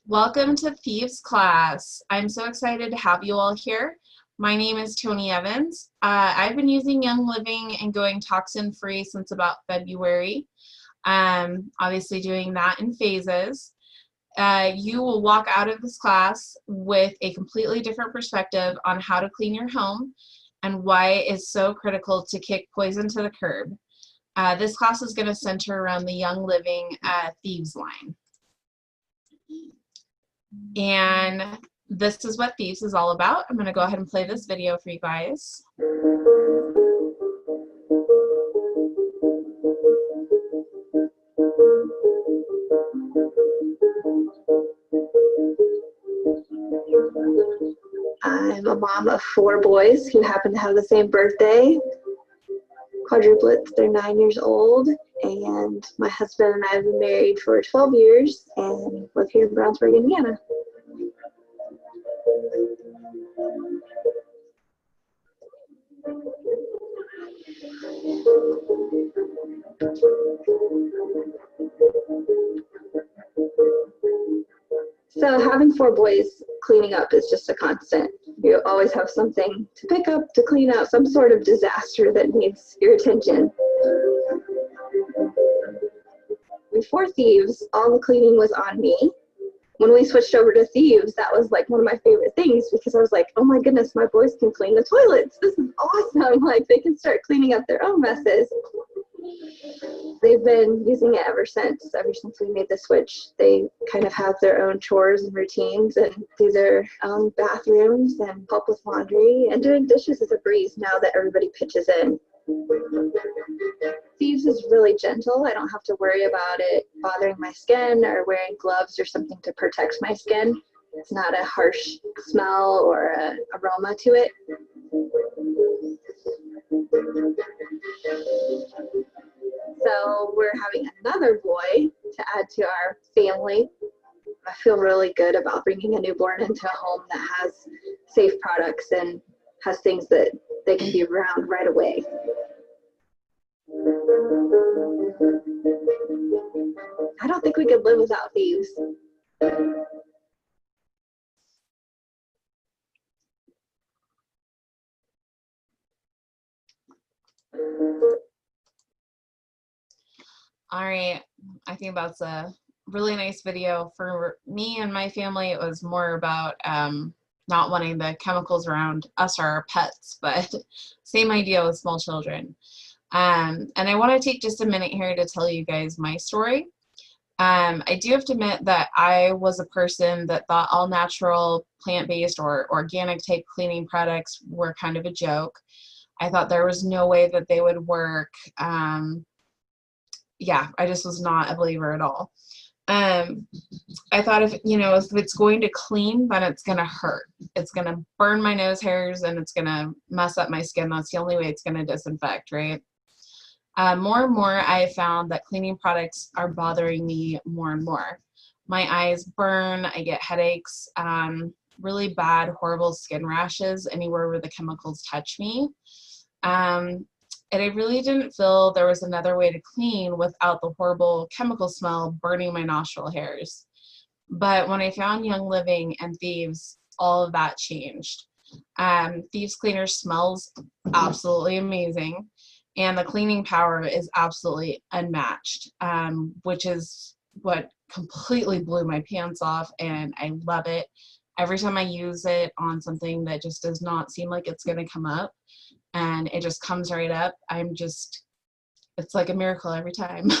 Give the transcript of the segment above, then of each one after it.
Welcome to Thieves class. I'm so excited to have you all here. My name is Tony Evans. I've been using Young Living and going toxin-free since about February. Obviously doing that in phases. You will walk out of this class with a completely different perspective on how to clean your home and why it is so critical to kick poison to the curb. This class is going to center around the Young Living Thieves line. And this is what Thieves is all about. I'm going to go ahead and play this video for you guys. I'm a mom of 4 boys who happen to have the same birthday. Quadruplets, they're 9 years old, and my husband and I have been married for 12 years and live here in Brownsburg, Indiana. So having 4 boys, cleaning up is just a constant. You always have something to pick up, to clean out, some sort of disaster that needs your attention. Before Thieves, all the cleaning was on me. When we switched over to Thieves, that was like one of my favorite things because I was like, oh my goodness, my boys can clean the toilets. This is awesome. Like, they can start cleaning up their own messes. They've been using it ever since we made the switch. They kind of have their own chores and routines and do their own bathrooms and help with laundry, and doing dishes is a breeze now that everybody pitches in. Thieves is really gentle. I don't have to worry about it bothering my skin or wearing gloves or something to protect my skin. It's not a harsh smell or an aroma to it. So we're having another boy to add to our family. I feel really good about bringing a newborn into a home that has safe products and has things that they can be around right away. I don't think we could live without Thieves. All right, I think that's a really nice video. For me and my family, it was more about not wanting the chemicals around us or our pets, but same idea with small children. And I want to take just a minute here to tell you guys my story. I do have to admit that I was a person that thought all natural, plant-based, or organic type cleaning products were kind of a joke. I thought there was no way that they would work. Yeah, I just was not a believer at all. I thought if it's going to clean, then it's going to hurt. It's going to burn my nose hairs and it's going to mess up my skin. That's the only way it's going to disinfect, right? More and more, I found that cleaning products are bothering me more and more. My eyes burn, I get headaches, really bad, horrible skin rashes anywhere where the chemicals touch me. And I really didn't feel there was another way to clean without the horrible chemical smell burning my nostril hairs. But when I found Young Living and Thieves, all of that changed. Thieves Cleaner smells absolutely amazing, and the cleaning power is absolutely unmatched, which is what completely blew my pants off, and I love it. Every time I use it on something that just does not seem like it's going to come up, and it just comes right up, it's like a miracle every time.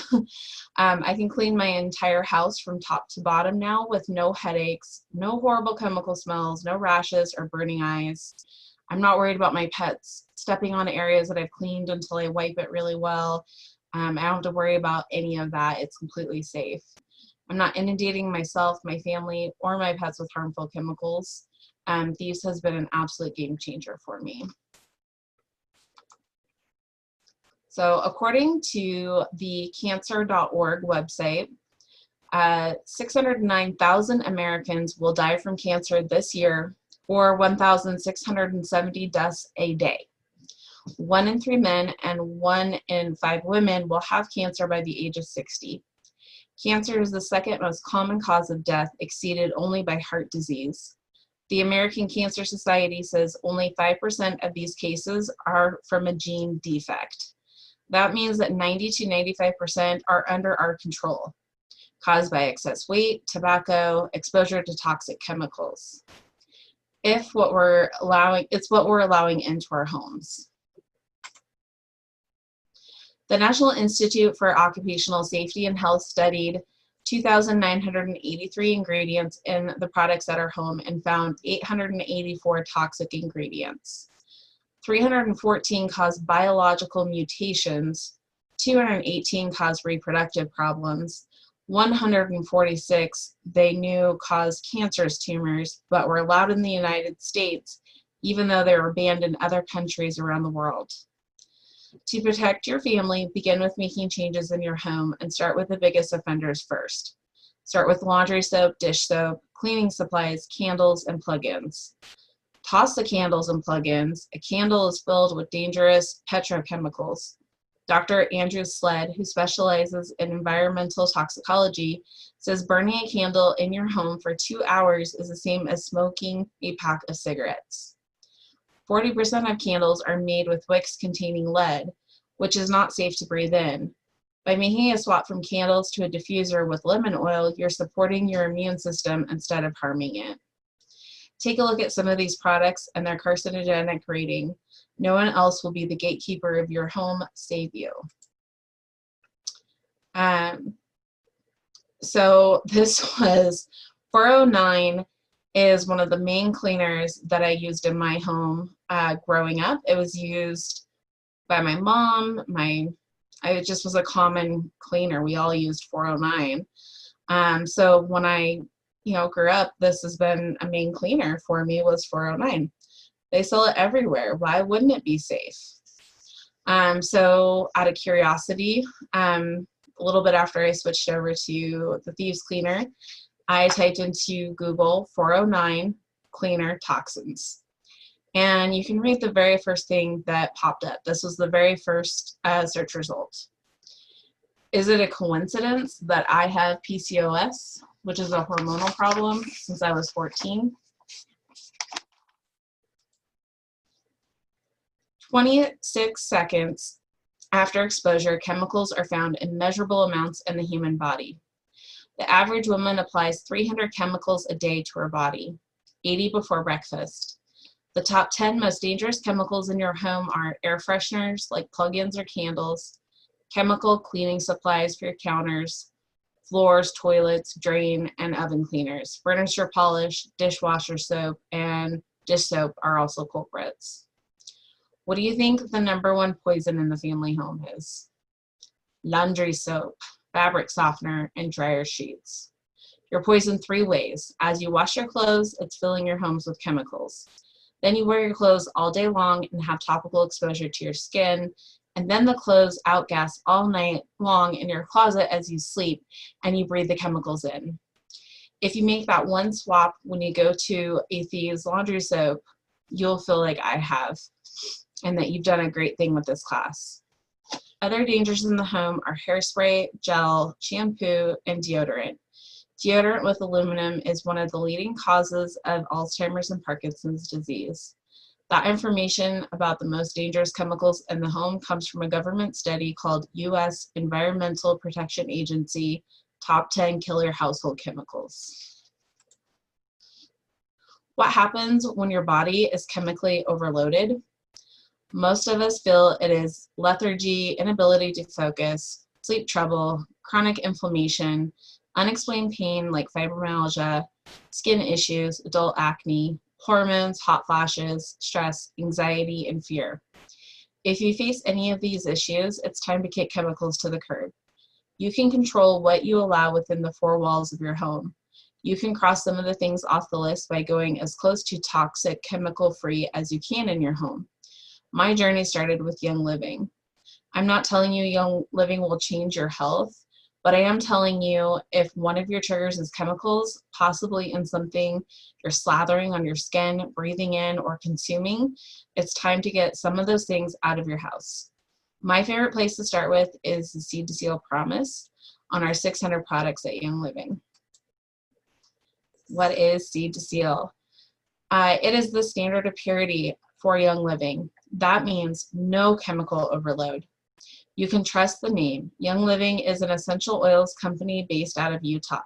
I can clean my entire house from top to bottom now with no headaches, no horrible chemical smells, no rashes or burning eyes. I'm not worried about my pets stepping on areas that I've cleaned until I wipe it really well. I don't have to worry about any of that. It's completely safe. I'm not inundating myself, my family, or my pets with harmful chemicals. Thieves has been an absolute game changer for me. So according to the cancer.org website, 609,000 Americans will die from cancer this year, or 1,670 deaths a day. 1 in 3 men and 1 in 5 women will have cancer by the age of 60. Cancer is the second most common cause of death, exceeded only by heart disease. The American Cancer Society says only 5% of these cases are from a gene defect. That means that 90 to 95% are under our control, caused by excess weight, tobacco, exposure to toxic chemicals. It's what we're allowing into our homes. The National Institute for Occupational Safety and Health studied 2,983 ingredients in the products at our home and found 884 toxic ingredients. 314 caused biological mutations, 218 caused reproductive problems, 146 they knew caused cancerous tumors, but were allowed in the United States, even though they were banned in other countries around the world. To protect your family, begin with making changes in your home and start with the biggest offenders first. Start with laundry soap, dish soap, cleaning supplies, candles, and plug-ins. Toss the candles and plug-ins. A candle is filled with dangerous petrochemicals. Dr. Andrew Sled, who specializes in environmental toxicology, says burning a candle in your home for 2 hours is the same as smoking a pack of cigarettes. 40% of candles are made with wicks containing lead, which is not safe to breathe in. By making a swap from candles to a diffuser with lemon oil, you're supporting your immune system instead of harming it. Take a look at some of these products and their carcinogenic rating. No one else will be the gatekeeper of your home, save you. So this was 409 is one of the main cleaners that I used in my home growing up. It was used by my mom. It just was a common cleaner. We all used 409. So when I grew up, this has been a main cleaner for me, was 409. They sell it everywhere. Why wouldn't it be safe? So out of curiosity, a little bit after I switched over to the Thieves Cleaner, I typed into Google 409 cleaner toxins. And you can read the very first thing that popped up. This was the very first search result. Is it a coincidence that I have PCOS, which is a hormonal problem, since I was 14? 26 seconds after exposure, chemicals are found in measurable amounts in the human body. The average woman applies 300 chemicals a day to her body, 80 before breakfast. The top 10 most dangerous chemicals in your home are air fresheners like plug-ins or candles, chemical cleaning supplies for your counters, floors, toilets, drain, and oven cleaners. Furniture polish, dishwasher soap, and dish soap are also culprits. What do you think the #1 poison in the family home is? Laundry soap, fabric softener, and dryer sheets. You're poisoned 3 ways. As you wash your clothes, it's filling your homes with chemicals. Then you wear your clothes all day long and have topical exposure to your skin, and then the clothes outgas all night long in your closet as you sleep, and you breathe the chemicals in. If you make that one swap when you go to a Thieves laundry soap, you'll feel like I have, and that you've done a great thing with this class. Other dangers in the home are hairspray, gel, shampoo, and deodorant. Deodorant with aluminum is one of the leading causes of Alzheimer's and Parkinson's disease. That information about the most dangerous chemicals in the home comes from a government study called U.S. Environmental Protection Agency Top 10 Killer Household Chemicals. What happens when your body is chemically overloaded? Most of us feel it is lethargy, inability to focus, sleep trouble, chronic inflammation, unexplained pain like fibromyalgia, skin issues, adult acne, hormones, hot flashes, stress, anxiety, and fear. If you face any of these issues, it's time to kick chemicals to the curb. You can control what you allow within the 4 walls of your home. You can cross some of the things off the list by going as close to toxic, chemical-free as you can in your home. My journey started with Young Living. I'm not telling you Young Living will change your health, but I am telling you if one of your triggers is chemicals, possibly in something you're slathering on your skin, breathing in, or consuming, it's time to get some of those things out of your house. My favorite place to start with is the Seed to Seal Promise. on our 600 products at Young Living. What is Seed to Seal? It is the standard of purity for Young Living. That means no chemical overload. You can trust the name. Young Living is an essential oils company based out of Utah.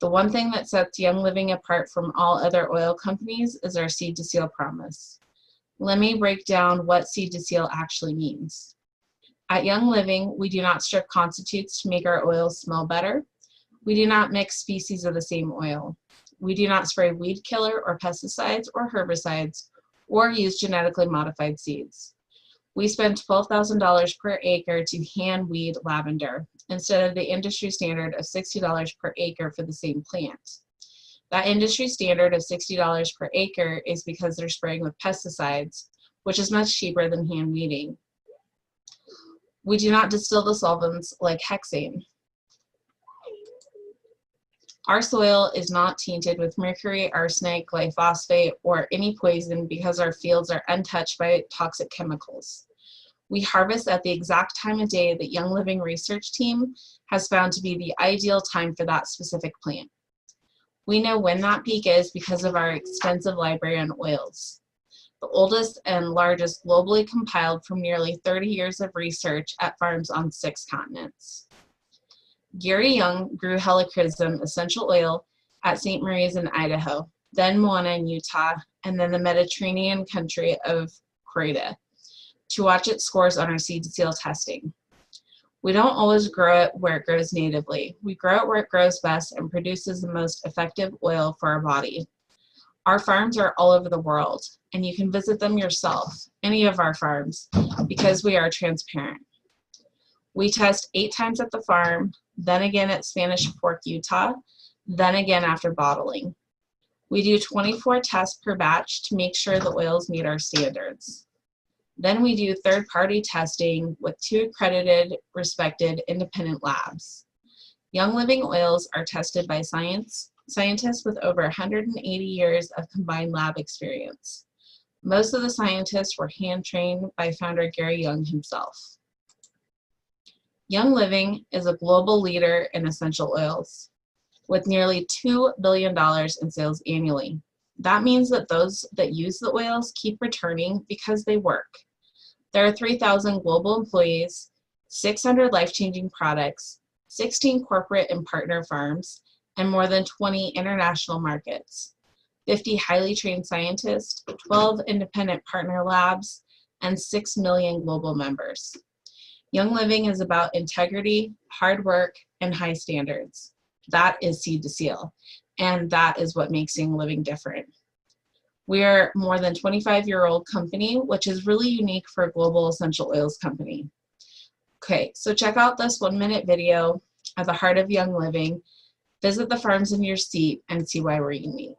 The one thing that sets Young Living apart from all other oil companies is our Seed to Seal promise. Let me break down what Seed to Seal actually means. At Young Living, we do not strip constitutes to make our oils smell better. We do not mix species of the same oil. We do not spray weed killer or pesticides or herbicides or use genetically modified seeds. We spend $12,000 per acre to hand weed lavender instead of the industry standard of $60 per acre for the same plant. That industry standard of $60 per acre is because they're spraying with pesticides, which is much cheaper than hand weeding. We do not distill the solvents like hexane. Our soil is not tainted with mercury, arsenic, glyphosate, or any poison because our fields are untouched by toxic chemicals. We harvest at the exact time of day that Young Living research team has found to be the ideal time for that specific plant. We know when that peak is because of our extensive library on oils, the oldest and largest globally compiled from nearly 30 years of research at farms on 6 continents. Gary Young grew helichrysum essential oil at St. Marie's in Idaho, then Moana in Utah, and then the Mediterranean country of Croatia to watch its scores on our Seed to Seal testing. We don't always grow it where it grows natively. We grow it where it grows best and produces the most effective oil for our body. Our farms are all over the world, and you can visit them yourself, any of our farms, because we are transparent. We test 8 times at the farm, then again at Spanish Fork, Utah, then again after bottling. We do 24 tests per batch to make sure the oils meet our standards. Then we do third-party testing with 2 accredited, respected, independent labs. Young Living oils are tested by scientists with over 180 years of combined lab experience. Most of the scientists were hand-trained by founder Gary Young himself. Young Living is a global leader in essential oils, with nearly $2 billion in sales annually. That means that those that use the oils keep returning because they work. There are 3,000 global employees, 600 life-changing products, 16 corporate and partner farms, and more than 20 international markets, 50 highly trained scientists, 12 independent partner labs, and 6 million global members. Young Living is about integrity, hard work, and high standards. That is Seed to Seal, and that is what makes Young Living different. We are more than 25-year-old company, which is really unique for a global essential oils company. Okay, so check out this 1-minute video at the heart of Young Living. Visit the farms in your seat and see why we're unique.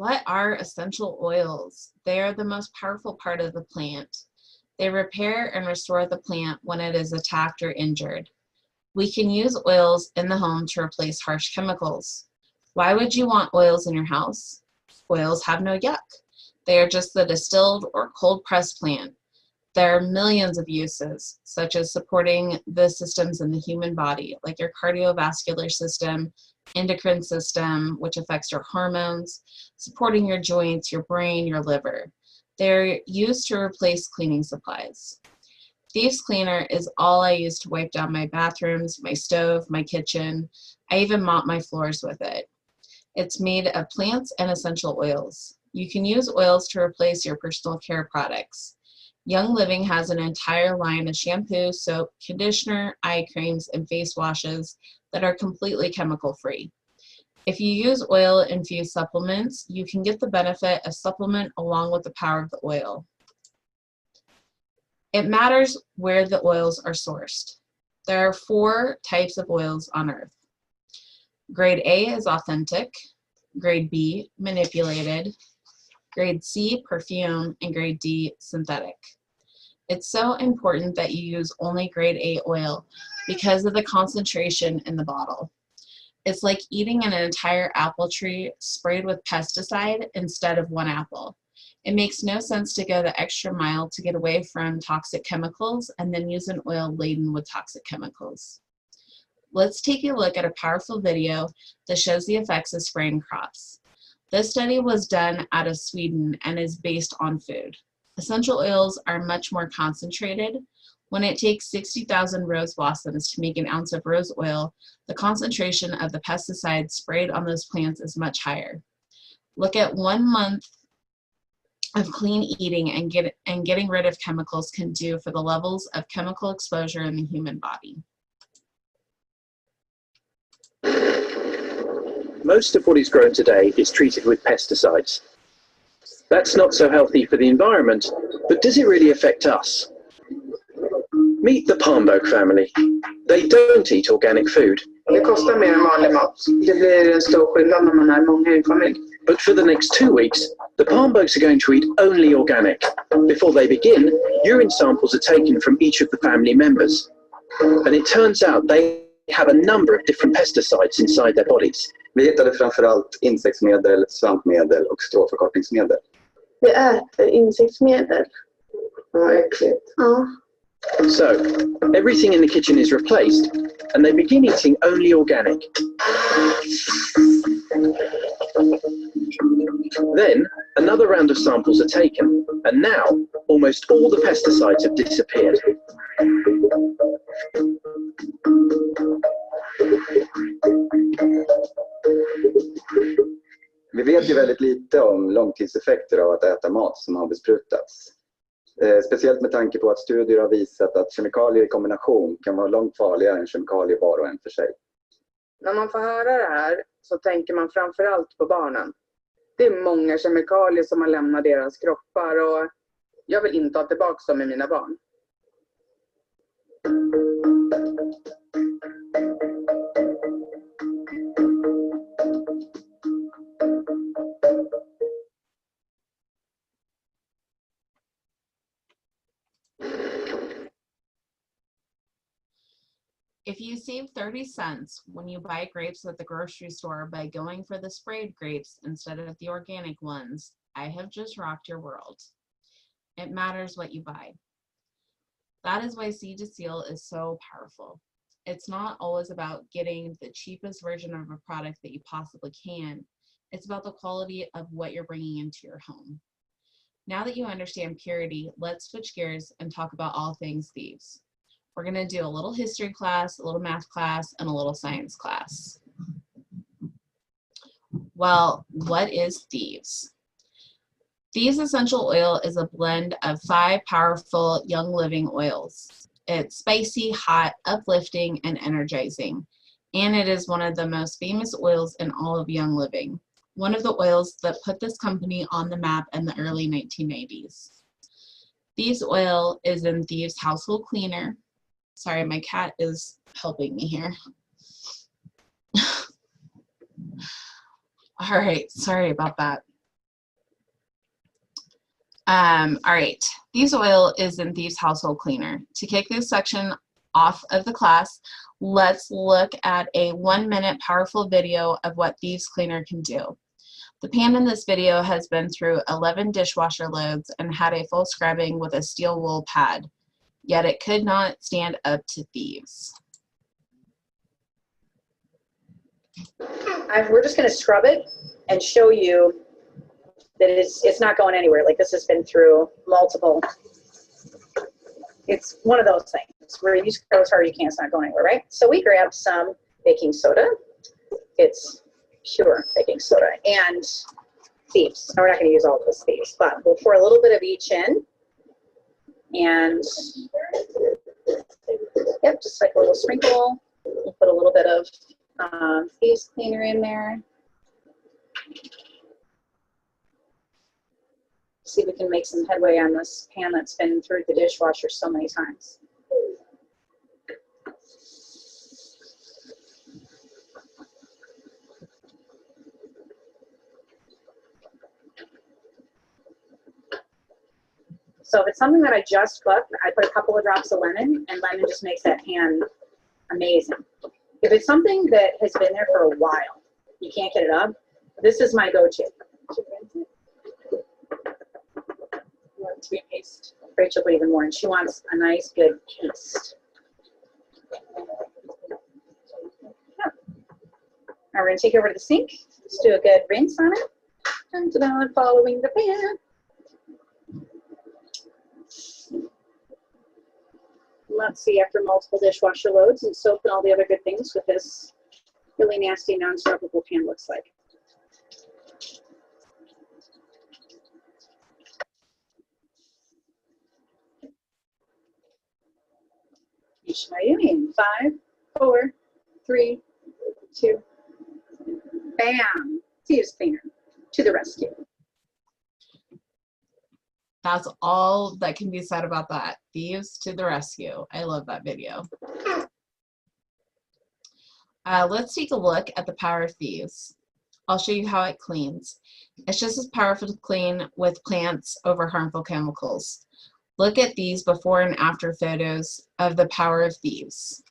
What are essential oils? They are the most powerful part of the plant. They repair and restore the plant when it is attacked or injured. We can use oils in the home to replace harsh chemicals. Why would you want oils in your house? Oils have no yuck. They are just the distilled or cold pressed plant. There are millions of uses, such as supporting the systems in the human body, like your cardiovascular system, endocrine system, which affects your hormones, supporting your joints, your brain, your liver. They're used to replace cleaning supplies. Thieves Cleaner is all I use to wipe down my bathrooms, my stove, my kitchen. I even mop my floors with it. It's made of plants and essential oils. You can use oils to replace your personal care products. Young Living has an entire line of shampoo, soap, conditioner, eye creams, and face washes that are completely chemical-free. If you use oil-infused supplements, you can get the benefit of supplement along with the power of the oil. It matters where the oils are sourced. There are 4 types of oils on earth. Grade A is authentic, grade B, manipulated, grade C, perfume, and grade D, synthetic. It's so important that you use only grade A oil because of the concentration in the bottle. It's like eating an entire apple tree sprayed with pesticide instead of one apple. It makes no sense to go the extra mile to get away from toxic chemicals and then use an oil laden with toxic chemicals. Let's take a look at a powerful video that shows the effects of spraying crops. This study was done out of Sweden and is based on food. Essential oils are much more concentrated. When it takes 60,000 rose blossoms to make an ounce of rose oil, the concentration of the pesticide sprayed on those plants is much higher. Look at 1 month of clean eating and getting rid of chemicals can do for the levels of chemical exposure in the human body. Most of what is grown today is treated with pesticides. That's not so healthy for the environment, but does it really affect us? Meet the Palmbok family. They don't eat organic food. Det kostar mer än vanlig mat. Det blir en stor skillnad när man är många i en familj. But for the next 2 weeks, the Palmboks are going to eat only organic. Before they begin, urine samples are taken from each of the family members. And it turns out they have a number of different pesticides inside their bodies. Vi hittade framförallt insektsmedel, svampmedel och stråförkortningsmedel. Vi äter insektsmedel. Ja, äckligt. Ja. So, everything in the kitchen is replaced, and they begin eating only organic. Then, another round of samples are taken, and now, almost all the pesticides have disappeared. Vi vet ju väldigt lite om långtidseffekter av att äta mat som har besprutats. Speciellt med tanke på att studier har visat att kemikalier i kombination kan vara långt farligare än kemikalier var och en för sig. När man får höra det här så tänker man framförallt på barnen. Det är många kemikalier som har lämnat deras kroppar och jag vill inte ha tillbaka dem i mina barn. If you save 30 cents when you buy grapes at the grocery store by going for the sprayed grapes instead of the organic ones, I have just rocked your world. It matters what you buy. That is why Seed to Seal is so powerful. It's not always about getting the cheapest version of a product that you possibly can. It's about the quality of what you're bringing into your home. Now that you understand purity, let's switch gears and talk about all things thieves. We're going to do a little history class, a little math class, and a little science class. Well, what is Thieves? Thieves Essential Oil is a blend of 5 powerful Young Living oils. It's spicy, hot, uplifting, and energizing. And it is one of the most famous oils in all of Young Living. One of the oils that put this company on the map in the early 1990s. Thieves oil is in Thieves Household Cleaner. Sorry, my cat is helping me here. All right, sorry about that. All right, Thieves Oil is in Thieves Household Cleaner. To kick this section off of the class, let's look at a 1-minute powerful video of what Thieves Cleaner can do. The pan in this video has been through 11 dishwasher loads and had a full scrubbing with a steel wool pad, yet it could not stand up to thieves. We're just going to scrub it and show you that it's not going anywhere. Like, this has been through multiple. It's one of those things where you scrub as hard as you can, it's not going anywhere, right? So we grabbed some baking soda. It's pure baking soda and Thieves. Now, we're not going to use all of this Thieves, but we'll pour a little bit of each in. And yep, just like a little sprinkle. We'll put a little bit of Thieves Cleaner in there. See if we can make some headway on this pan that's been through the dishwasher so many times. So if it's something that I just cooked, I put a couple of drops of lemon, and lemon just makes that pan amazing. If it's something that has been there for a while, you can't get it up, this is my go-to. To be paste. Rachel will even more, and she wants a nice good paste. Yeah. Now we're going to take it over to the sink. Let's do a good rinse on it. And then following the pan. Let's see, after multiple dishwasher loads and soap and all the other good things, what this really nasty non-scrubbable pan looks like. What do you mean? 5, 4, 3, 2, bam! Thieves Cleaner to the rescue. That's all that can be said about that. Thieves to the rescue. I love that video. Let's take a look at the power of Thieves. I'll show you how it cleans. It's just as powerful to clean with plants over harmful chemicals. Look at these before and after photos of the power of Thieves.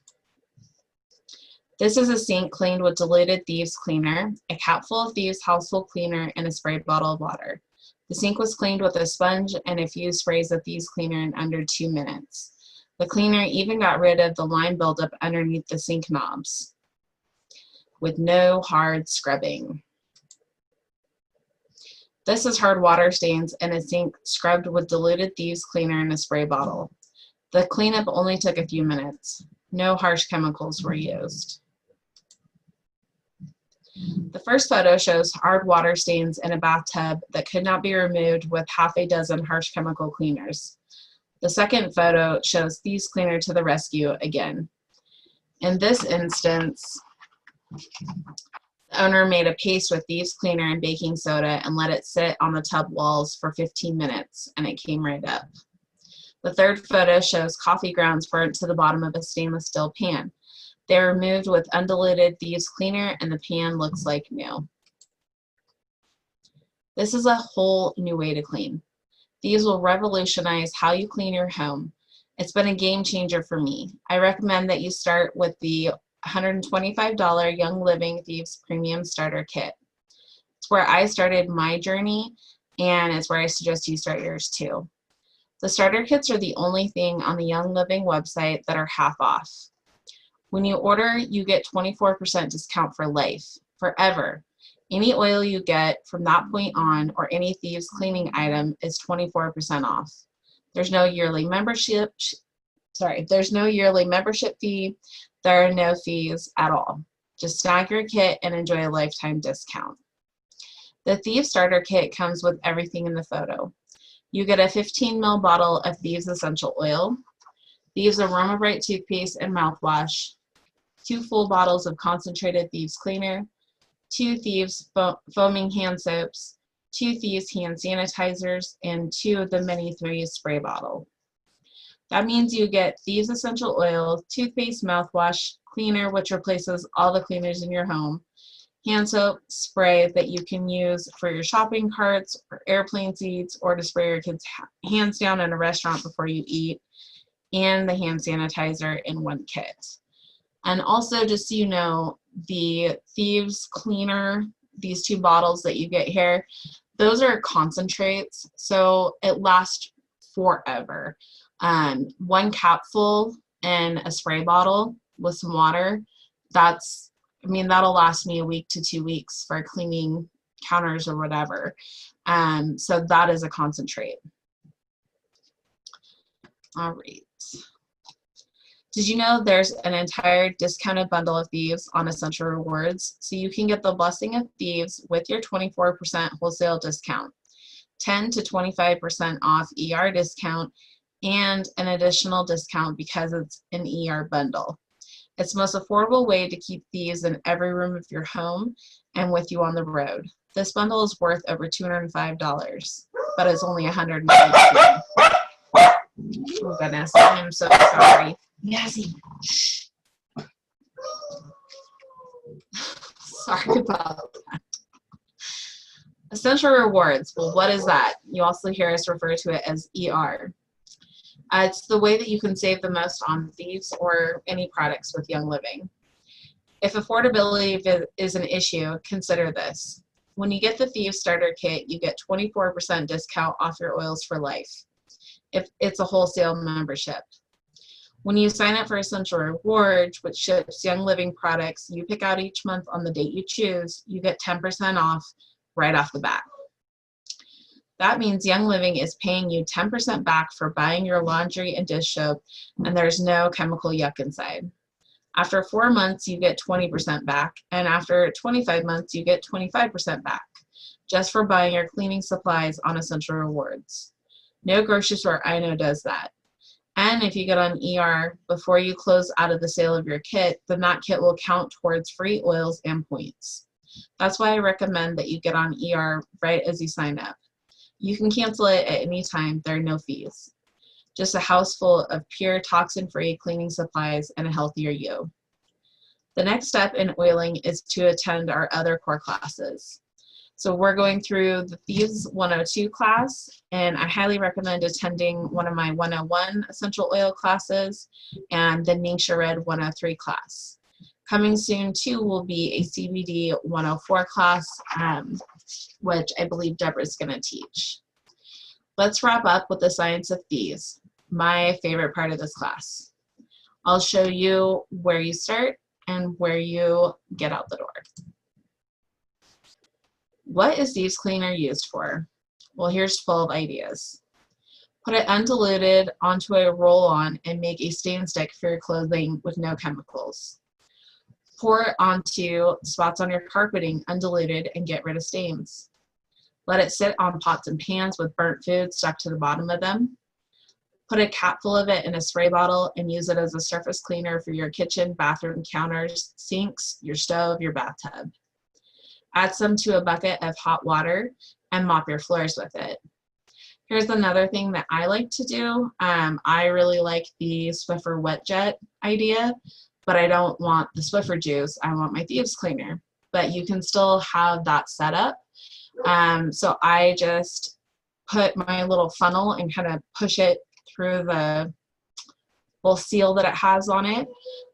This is a sink cleaned with diluted Thieves Cleaner, a capful of Thieves Household Cleaner, and a spray bottle of water. The sink was cleaned with a sponge and a few sprays of Thieves Cleaner in under 2 minutes. The cleaner even got rid of the lime buildup underneath the sink knobs with no hard scrubbing. This is hard water stains in a sink scrubbed with diluted Thieves Cleaner in a spray bottle. The cleanup only took a few minutes. No harsh chemicals were used. The first photo shows hard water stains in a bathtub that could not be removed with half a dozen harsh chemical cleaners. The second photo shows Thieves Cleaner to the rescue again. In this instance, the owner made a paste with Thieves Cleaner and baking soda and let it sit on the tub walls for 15 minutes, and it came right up. The third photo shows coffee grounds burnt to the bottom of a stainless steel pan. They are removed with undiluted Thieves Cleaner, and the pan looks like new. This is a whole new way to clean. These will revolutionize how you clean your home. It's been a game changer for me. I recommend that you start with the $125 Young Living Thieves Premium Starter Kit. It's where I started my journey, and it's where I suggest you start yours too. The starter kits are the only thing on the Young Living website that are half off. When you order, you get 24% discount for life, forever. Any oil you get from that point on, or any Thieves cleaning item, is 24% off. There's no yearly membership. There's no yearly membership fee. There are no fees at all. Just snag your kit and enjoy a lifetime discount. The Thieves Starter Kit comes with everything in the photo. You get a 15 ml bottle of Thieves Essential Oil, Thieves Aroma Bright toothpaste and mouthwash, 2 full bottles of concentrated Thieves Cleaner, 2 Thieves foaming hand soaps, 2 Thieves hand sanitizers, and 2 of the Mini 3 spray bottle. That means you get Thieves Essential Oil, toothpaste, mouthwash, cleaner, which replaces all the cleaners in your home, hand soap spray that you can use for your shopping carts or airplane seats, or to spray your kids' hands down in a restaurant before you eat, and the hand sanitizer in one kit. And also, just so you know, the Thieves Cleaner, these 2 bottles that you get here, those are concentrates, so it lasts forever. 1 capful in a spray bottle with some water, that'll last me a week to 2 weeks for cleaning counters or whatever. So that is a concentrate. All right. Did you know there's an entire discounted bundle of Thieves on Essential Rewards? So you can get the Blessing of Thieves with your 24% wholesale discount, 10 to 25% off ER discount, and an additional discount because it's an ER bundle. It's the most affordable way to keep Thieves in every room of your home and with you on the road. This bundle is worth over $205, but it's only $119. Oh goodness, I'm so sorry. Yazzie. Shh. Sorry about that. Essential Rewards. Well, what is that? You also hear us refer to it as ER. It's the way that you can save the most on Thieves or any products with Young Living. If affordability is an issue, consider this. When you get the Thieves Starter Kit, you get 24% discount off your oils for life, if it's a wholesale membership. When you sign up for Essential Rewards, which ships Young Living products you pick out each month on the date you choose, you get 10% off right off the bat. That means Young Living is paying you 10% back for buying your laundry and dish soap, and there's no chemical yuck inside. After 4 months, you get 20% back, and after 25 months, you get 25% back, just for buying your cleaning supplies on Essential Rewards. No grocery store I know does that. And if you get on ER before you close out of the sale of your kit, then that kit will count towards free oils and points. That's why I recommend that you get on ER right as you sign up. You can cancel it at any time. There are no fees. Just a house full of pure toxin-free cleaning supplies and a healthier you. The next step in oiling is to attend our other core classes. So we're going through the Thieves 102 class, and I highly recommend attending one of my 101 essential oil classes and the Ningxia Red 103 class. Coming soon too will be a CBD 104 class, which I believe Deborah's going to teach. Let's wrap up with the Science of Thieves, my favorite part of this class. I'll show you where you start and where you get out the door. What is Thieves Cleaner used for? Well, here's 12 ideas. Put it undiluted onto a roll-on and make a stain stick for your clothing with no chemicals. Pour it onto spots on your carpeting undiluted and get rid of stains. Let it sit on pots and pans with burnt food stuck to the bottom of them. Put a cap full of it in a spray bottle and use it as a surface cleaner for your kitchen, bathroom counters, sinks, your stove, your bathtub. Add some to a bucket of hot water and mop your floors with it. Here's another thing that I like to do. I really like the Swiffer Wet Jet idea, but I don't want the Swiffer juice. I want my Thieves Cleaner, but you can still have that set up. So I just put my little funnel and kind of push it through the little seal that it has on it.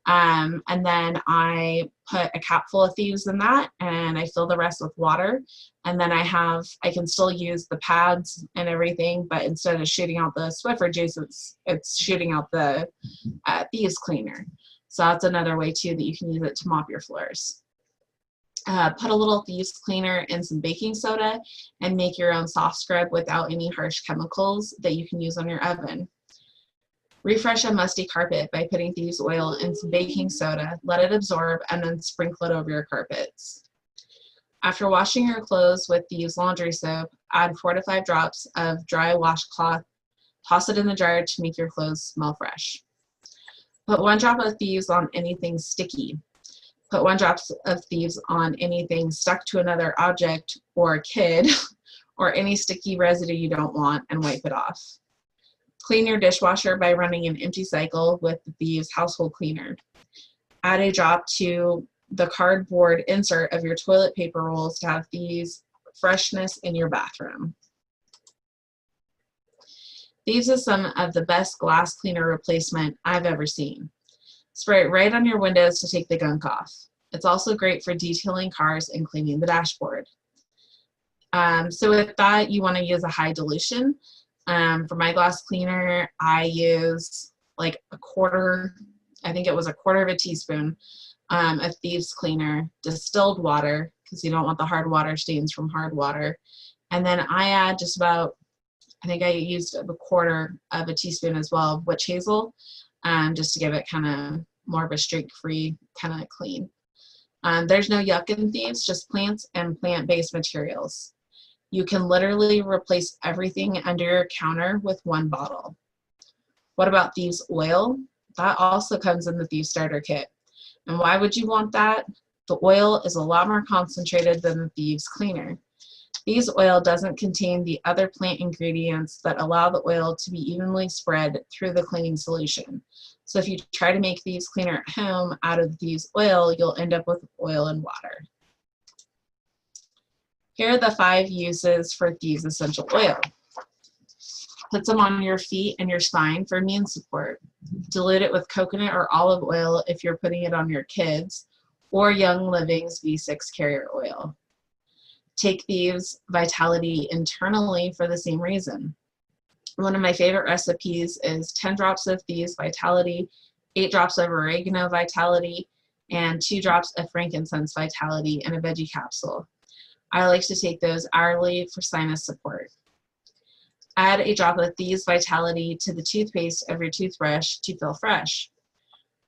And then I put a cap full of Thieves in that, and I fill the rest with water. And then I can still use the pads and everything, but instead of shooting out the Swiffer juice, it's shooting out the Thieves Cleaner. So that's another way too that you can use it to mop your floors. Put a little Thieves Cleaner in some baking soda and make your own soft scrub without any harsh chemicals that you can use on your oven. Refresh a musty carpet by putting Thieves oil in some baking soda, let it absorb, and then sprinkle it over your carpets. After washing your clothes with Thieves laundry soap, add 4 to 5 drops of dry washcloth, toss it in the dryer to make your clothes smell fresh. Put 1 drop of Thieves on anything sticky. Put 1 drop of Thieves on anything stuck to another object or kid or any sticky residue you don't want, and wipe it off. Clean your dishwasher by running an empty cycle with the Thieves household cleaner. Add a drop to the cardboard insert of your toilet paper rolls to have Thieves freshness in your bathroom. Thieves is some of the best glass cleaner replacement I've ever seen. Spray it right on your windows to take the gunk off. It's also great for detailing cars and cleaning the dashboard. So with that, you want to use a high dilution. For my glass cleaner, I use like a quarter, I think it was a quarter of a teaspoon of Thieves Cleaner, distilled water, because you don't want the hard water stains from hard water. And then I add just about, I think I used a quarter of a teaspoon as well of witch hazel, just to give it kind of more of a streak-free kind of clean. There's no yuck in Thieves, just plants and plant-based materials. You can literally replace everything under your counter with one bottle. What about Thieves oil? That also comes in the Thieves starter kit. And why would you want that? The oil is a lot more concentrated than the Thieves cleaner. Thieves oil doesn't contain the other plant ingredients that allow the oil to be evenly spread through the cleaning solution. So if you try to make Thieves cleaner at home out of the Thieves oil, you'll end up with oil and water. Here are the 5 uses for Thieves essential oil. Put some on your feet and your spine for immune support. Dilute it with coconut or olive oil if you're putting it on your kids, or Young Living's V6 carrier oil. Take Thieves Vitality internally for the same reason. One of my favorite recipes is 10 drops of Thieves Vitality, 8 drops of oregano Vitality, and 2 drops of frankincense Vitality in a veggie capsule. I like to take those hourly for sinus support. Add a drop of Thieves Vitality to the toothpaste of your toothbrush to feel fresh.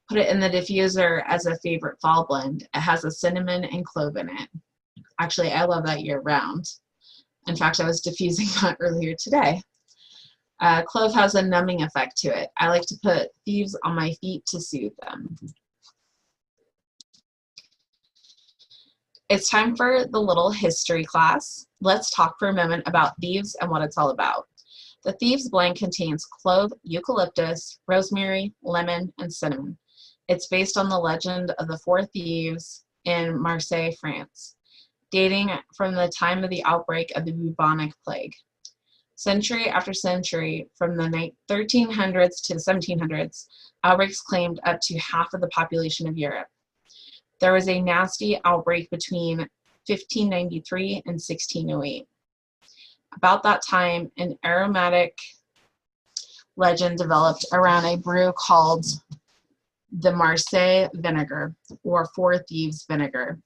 Put it in the diffuser as a favorite fall blend. It has a cinnamon and clove in it. Actually, I love that year round. In fact, I was diffusing that earlier today. Clove has a numbing effect to it. I like to put Thieves on my feet to soothe them. It's time for the little history class. Let's talk for a moment about Thieves and what it's all about. The Thieves blend contains clove, eucalyptus, rosemary, lemon, and cinnamon. It's based on the legend of the 4 thieves in Marseille, France, dating from the time of the outbreak of the bubonic plague. Century after century, from the 1300s to the 1700s, outbreaks claimed up to half of the population of Europe. There was a nasty outbreak between 1593 and 1608. About that time, an aromatic legend developed around a brew called the Marseille vinegar, or 4 thieves vinegar.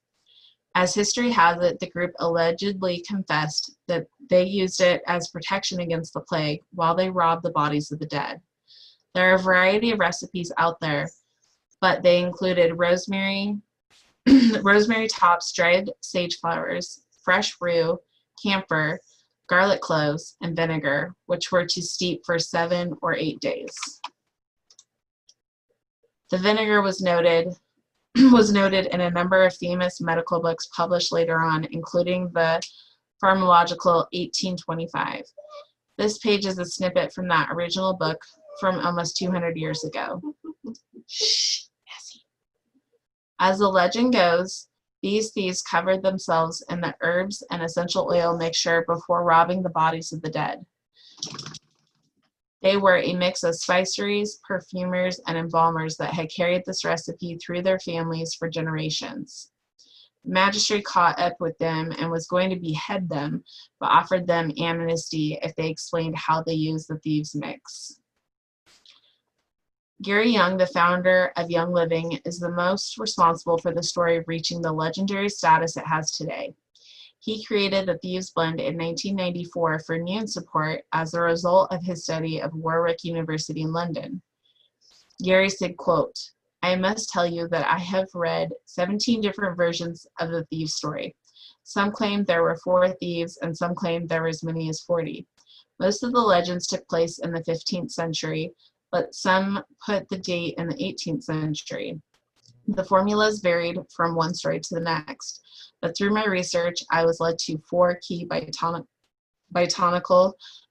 As history has it, the group allegedly confessed that they used it as protection against the plague while they robbed the bodies of the dead. There are a variety of recipes out there, but they included rosemary, rosemary tops, dried sage flowers, fresh rue, camphor, garlic cloves, and vinegar, which were to steep for 7 or 8 days. The vinegar was noted in a number of famous medical books published later on, including the Pharmacological 1825. This page is a snippet from that original book from almost 200 years ago. Shh, Nessie. As the legend goes, these thieves covered themselves in the herbs and essential oil mixture before robbing the bodies of the dead. They were a mix of spiceries, perfumers, and embalmers that had carried this recipe through their families for generations. The magistrate caught up with them and was going to behead them, but offered them amnesty if they explained how they used the thieves' mix. Gary Young, the founder of Young Living, is the most responsible for the story of reaching the legendary status it has today. He created the Thieves Blend in 1994 for immune support as a result of his study of Warwick University in London. Gary said, quote, "I must tell you that I have read 17 different versions of the Thieves story. Some claim there were 4 thieves and some claim there were as many as 40. Most of the legends took place in the 15th century, but some put the date in the 18th century. The formulas varied from one story to the next, but through my research, I was led to 4 key botanical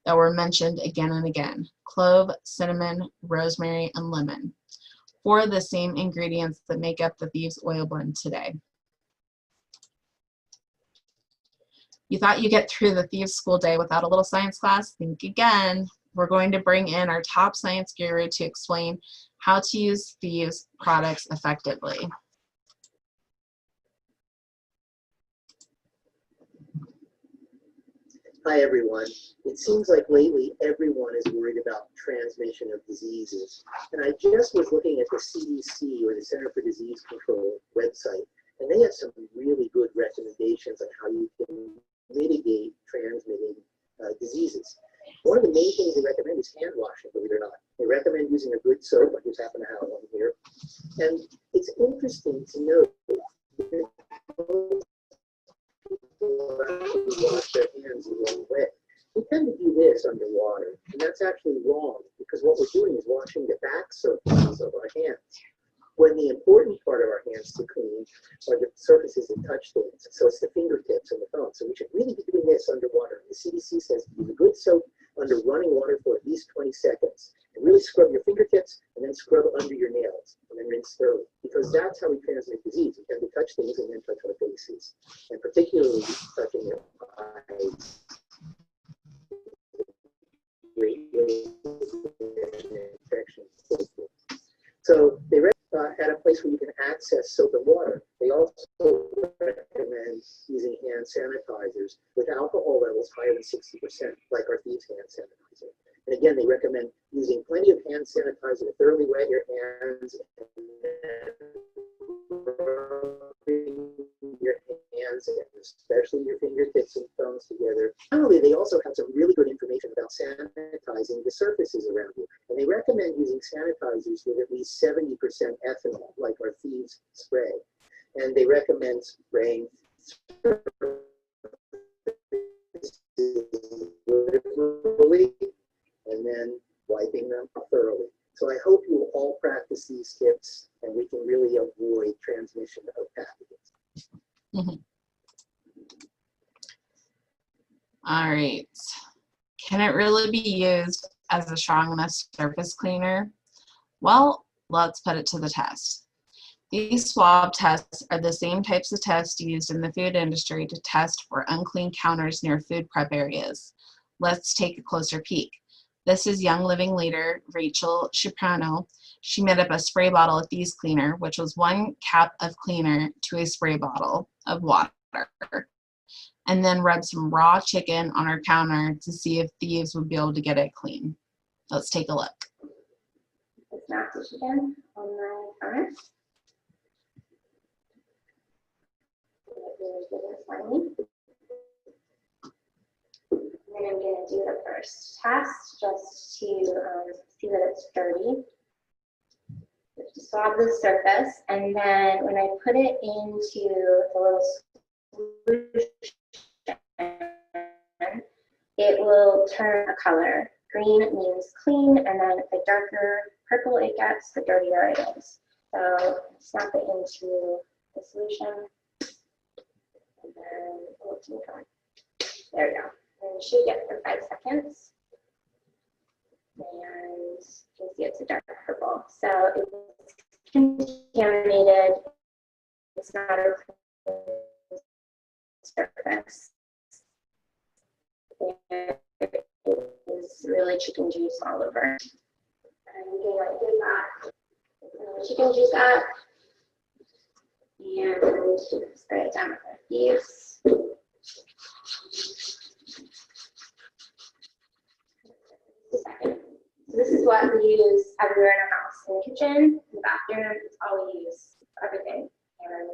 that were mentioned again and again: clove, cinnamon, rosemary, and lemon. for the same ingredients that make up the Thieves Oil Blend today. You thought you'd get through the Thieves School Day without a little science class? Think again. We're going to bring in our top science guru to explain how to use Thieves products effectively. Hi everyone. It seems like lately everyone is worried about transmission of diseases. And I just was looking at the CDC, or the Center for Disease Control website, and they have some really good recommendations on how you can mitigate transmitting diseases. One of the main things they recommend is hand washing, believe it or not. They recommend using a good soap. I just happen to have one here. And it's interesting to note that wash their hands the wrong way. We tend to do this underwater, and that's actually wrong, because what we're doing is washing the back surfaces of our hands, when the important part of our hands to clean are the surfaces that touch things. So it's the fingertips and the thumbs. So we should really be doing this underwater. The CDC says use a good soap under running water for at least 20 seconds. And really scrub your fingertips and then scrub under your nails and then rinse thoroughly. Because that's how we transmit disease. We tend to touch things and then touch our faces. And particularly touching your eyes. Infection. So they at a place where you can access soap and water. They also recommend using hand sanitizers with alcohol levels higher than 60%, like our Thieves hand sanitizer. And again, they recommend using plenty of hand sanitizer to thoroughly wet your hands and rubbing your hands, and especially your fingertips and thumbs together. Finally, they also have some really good information about sanitizing the surfaces around you. And they recommend using sanitizers with at least 70% ethanol, like our Thieves spray. And they recommend spraying liberally and then wiping them thoroughly. So I hope you will all practice these tips and we can really avoid transmission of pathogens. Mm-hmm. All right. Can it really be used as a strong enough surface cleaner? Well, let's put it to the test. These swab tests are the same types of tests used in the food industry to test for unclean counters near food prep areas. Let's take a closer peek. This is Young Living leader Rachel Cipriano. She made up a spray bottle of Thieves Cleaner, which was 1 cap of cleaner to a spray bottle of water, and then rubbed some raw chicken on her counter to see if thieves would be able to get it clean. Let's take a look. It's not the chicken on my counter. And then I'm going to do the first test just to see that it's dirty. Just swab the surface, and then when I put it into the little solution, it will turn a color. Green means clean, and then the darker purple it gets, the dirtier it is. So snap it into the solution, and then there we go. And shake it for 5 seconds. And you can see it's a dark purple. So it's contaminated. It's not a surface. And it is really chicken juice all over. And you can like do that. Chicken juice up. And spray it down with our Thieves. So this is what we use everywhere in our house. In the kitchen, in the bathroom, it's all we use for everything. And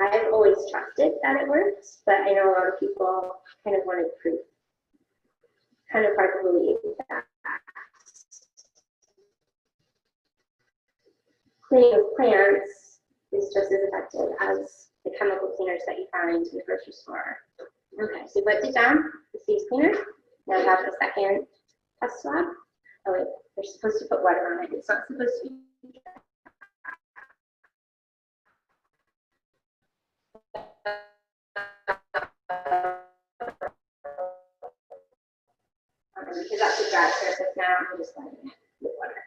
I've always trusted that it works, but I know a lot of people kind of wanted proof. Kind of hard to believe that cleaning of plants is just as effective as the chemical cleaners that you find in the grocery store. Okay, so wiped it down, the Thieves Cleaner. Now I have a second test swab. Oh wait, they're supposed to put water on it. It's not supposed to be. Because that's a dry surface now, I'm just letting it with water.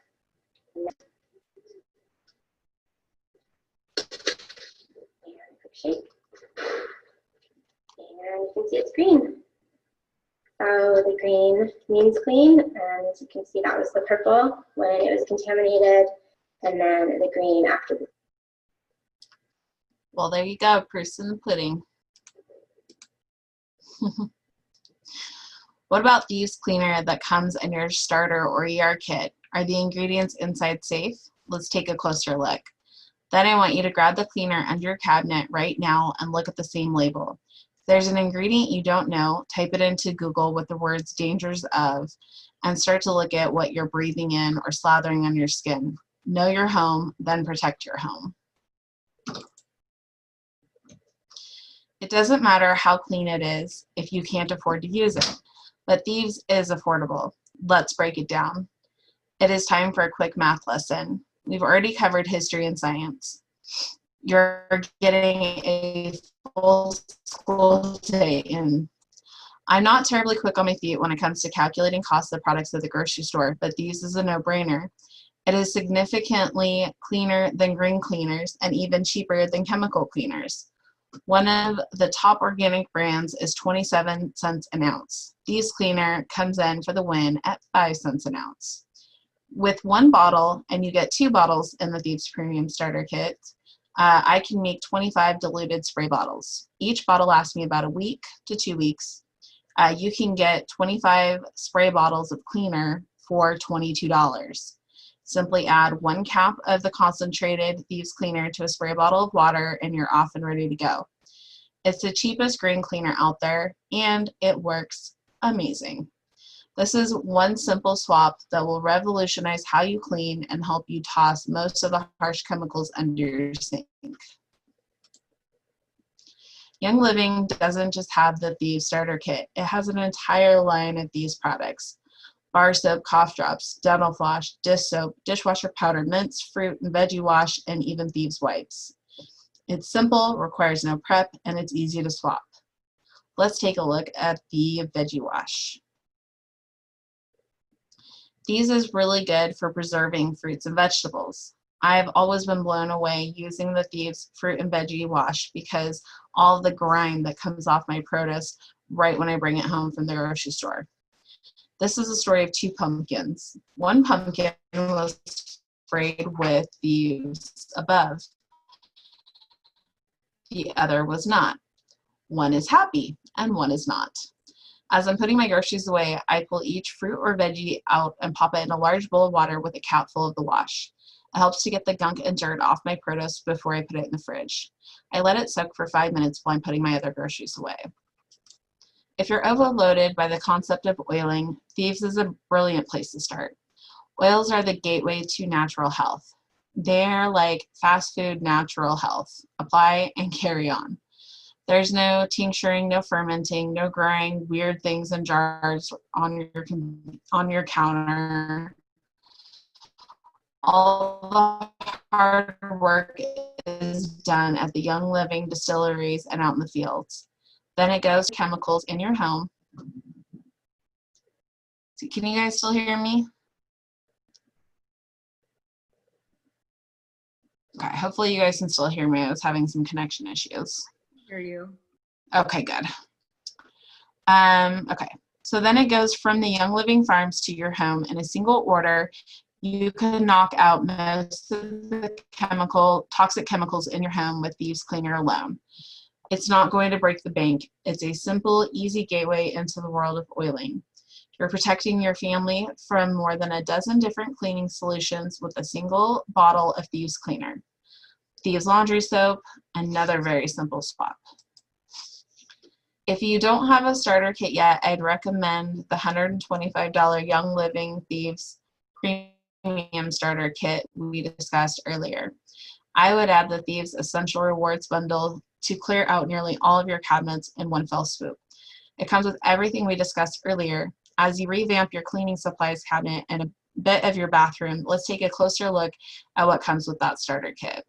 green means clean, and you can see that was the purple when it was contaminated, and then the green after. Well, there you go, proof's in the pudding. What about Thieves Cleaner that comes in your starter or ER kit? Are the ingredients inside safe? Let's take a closer look. Then I want you to grab the cleaner under your cabinet right now and look at the same label. If there's an ingredient you don't know, type it into Google with the words dangers of and start to look at what you're breathing in or slathering on your skin. Know your home, then protect your home. It doesn't matter how clean it is if you can't afford to use it, but Thieves is affordable. Let's break it down. It is time for a quick math lesson. We've already covered history and science. You're getting a full school day in. I'm not terribly quick on my feet when it comes to calculating costs of products at the grocery store, but Thieves is a no-brainer. It is significantly cleaner than green cleaners and even cheaper than chemical cleaners. One of the top organic brands is 27 cents an ounce. Thieves Cleaner comes in for the win at 5 cents an ounce. With one bottle, and you get 2 bottles in the Thieves Premium Starter Kit, I can make 25 diluted spray bottles. Each bottle lasts me about a week to 2 weeks. You can get 25 spray bottles of cleaner for $22. Simply add 1 cap of the concentrated Thieves Cleaner to a spray bottle of water and you're off and ready to go. It's the cheapest green cleaner out there and it works amazing. This is one simple swap that will revolutionize how you clean and help you toss most of the harsh chemicals under your sink. Young Living doesn't just have the Thieves Starter Kit, it has an entire line of these products. Bar soap, cough drops, dental floss, dish soap, dishwasher powder, mints, fruit and veggie wash, and even Thieves wipes. It's simple, requires no prep, and it's easy to swap. Let's take a look at the veggie wash. These is really good for preserving fruits and vegetables. I've always been blown away using the Thieves fruit and veggie wash because all of the grime that comes off my produce right when I bring it home from the grocery store. This is a story of 2 pumpkins. One pumpkin was sprayed with Thieves above. The other was not. One is happy and one is not. As I'm putting my groceries away, I pull each fruit or veggie out and pop it in a large bowl of water with a cap full of the wash. It helps to get the gunk and dirt off my produce before I put it in the fridge. I let it soak for 5 minutes while I'm putting my other groceries away. If you're overloaded by the concept of oiling, Thieves is a brilliant place to start. Oils are the gateway to natural health. They're like fast food natural health. Apply and carry on. There's no tincturing, no fermenting, no growing weird things in jars on your counter. All the hard work is done at the Young Living distilleries and out in the fields. Then it goes to chemicals in your home. So can you guys still hear me? Okay, hopefully you guys can still hear me. I was having some connection issues. Hear you. Okay, good. Okay, so then it goes from the Young Living farms to your home in a single order. You can knock out most of the toxic chemicals in your home with Thieves Cleaner alone. It's not going to break the bank. It's a simple, easy gateway into the world of oiling. You're protecting your family from more than a dozen different cleaning solutions with a single bottle of Thieves Cleaner. Thieves laundry soap, another very simple swap. If you don't have a starter kit yet, I'd recommend the $125 Young Living Thieves Premium Starter Kit we discussed earlier. I would add the Thieves Essential Rewards Bundle to clear out nearly all of your cabinets in one fell swoop. It comes with everything we discussed earlier. As you revamp your cleaning supplies cabinet and a bit of your bathroom, let's take a closer look at what comes with that starter kit.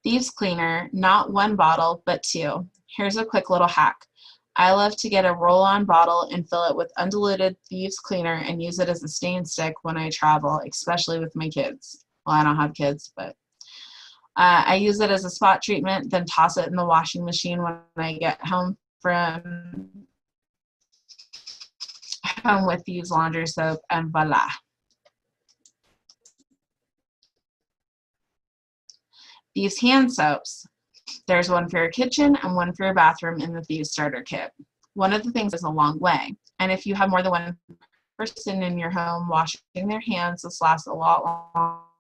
Thieves Cleaner, not 1 bottle, but 2. Here's a quick little hack. I love to get a roll-on bottle and fill it with undiluted Thieves Cleaner and use it as a stain stick when I travel, especially with my kids. Well, I don't have kids, but I use it as a spot treatment, then toss it in the washing machine when I get home from Home with Thieves laundry soap, and voila. These hand soaps, there's one for your kitchen and one for your bathroom in the Thieves starter kit. One of the things is a long way, and if you have more than one person in your home washing their hands, this lasts a lot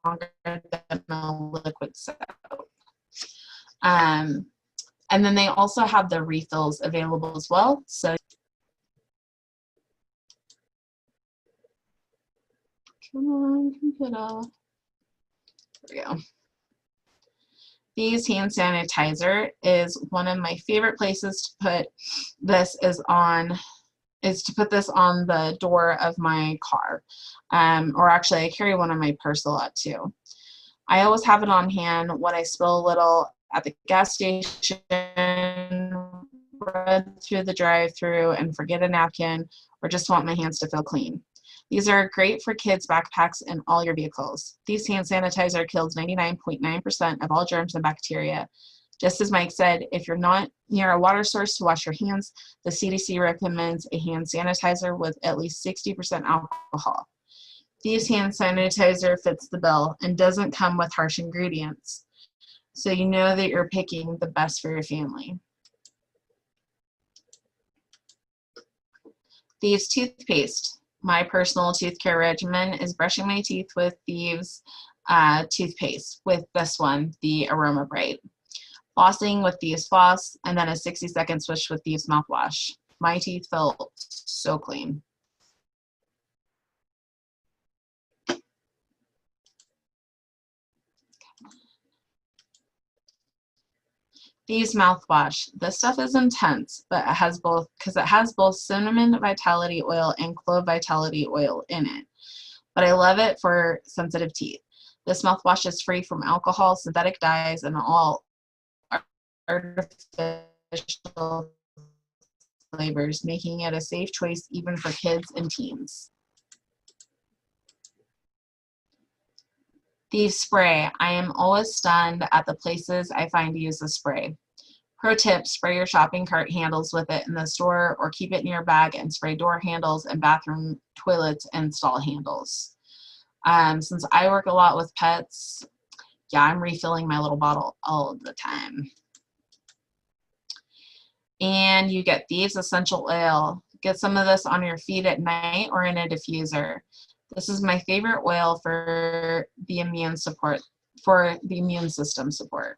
longer than a liquid soap. And then they also have the refills available as well. So come on, computer. There we go. Thieves hand sanitizer is one of my favorite places to put this is to put this on the door of my car. Or actually I carry one on my purse a lot too. I always have it on hand when I spill a little at the gas station, run through the drive-through and forget a napkin, or just want my hands to feel clean. These are great for kids' backpacks in all your vehicles. These hand sanitizer kills 99.9% of all germs and bacteria. Just as Mike said, if you're not near a water source to wash your hands, the CDC recommends a hand sanitizer with at least 60% alcohol. Thieves hand sanitizer fits the bill and doesn't come with harsh ingredients, so you know that you're picking the best for your family. Thieves toothpaste. My personal tooth care regimen is brushing my teeth with Thieves toothpaste, with this one, the Aroma Bright. Flossing with Thieves Floss, and then a 60-second swish with Thieves mouthwash. My teeth felt so clean. Thieves mouthwash. This stuff is intense, but it has both, because it has both cinnamon vitality oil and clove vitality oil in it. But I love it for sensitive teeth. This mouthwash is free from alcohol, synthetic dyes, and all artificial flavors, making it a safe choice even for kids and teens. Thieves spray. I am always stunned at the places I find to use the spray. Pro tip, spray your shopping cart handles with it in the store, or keep it in your bag and spray door handles and bathroom toilets and stall handles. Since I work a lot with pets, yeah, I'm refilling my little bottle all the time. And you get Thieves essential oil. Get some of this on your feet at night or in a diffuser. This is my favorite oil for the immune support, for the immune system support.